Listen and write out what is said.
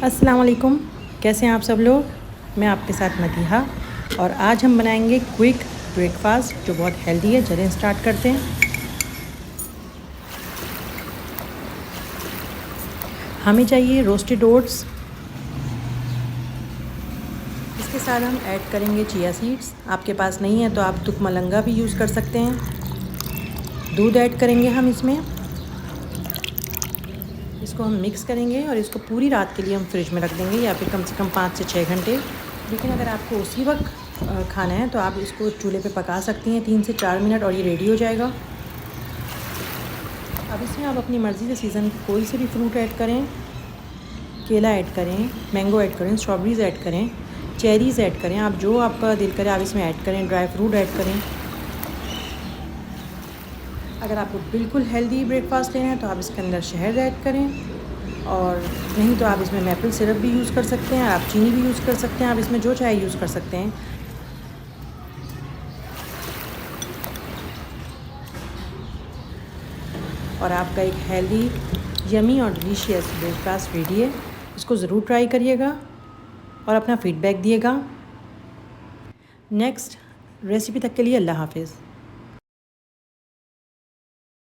अस्सलाम वालेकुम, कैसे हैं आप सब लोग। मैं आपके साथ मदीहा और आज हम बनाएंगे क्विक ब्रेकफास्ट जो बहुत हेल्दी है। चलें स्टार्ट करते हैं। हमें चाहिए रोस्टेड ओट्स, इसके साथ हम ऐड करेंगे चिया सीड्स। आपके पास नहीं है तो आप तुकमलंगा भी यूज़ कर सकते हैं। दूध ऐड करेंगे हम इसमें, इसको हम मिक्स करेंगे और इसको पूरी रात के लिए हम फ्रिज में रख देंगे या फिर कम से कम 5 से 6 घंटे। लेकिन अगर आपको उसी वक्त खाना है तो आप इसको चूल्हे पे पका सकती हैं 3 से 4 मिनट और ये रेडी हो जाएगा। अब इसमें आप अपनी मर्ज़ी से सीज़न कोई से भी फ्रूट ऐड करें, केला ऐड करें, मैंगो ऐड करें, स्ट्रॉबेरीज़ ऐड करें, चेरीज़ ऐड करें, आप जो आपका दिल करे आप इसमें ऐड करें, ड्राई फ्रूट ऐड करें। अगर आपको बिल्कुल हेल्दी ब्रेकफास्ट लेना है तो आप इसके अंदर शहद ऐड करें, और नहीं तो आप इसमें मैपल सिरप भी यूज़ कर सकते हैं, आप चीनी भी यूज़ कर सकते हैं, आप इसमें जो चाहे यूज़ कर सकते हैं। और आपका एक हेल्दी यमी और डिलीशियस ब्रेकफास्ट रेडी है। इसको ज़रूर ट्राई करिएगा और अपना फ़ीडबैक दिएगा। नेक्स्ट रेसिपी तक के लिए अल्लाह हाफ़िज़।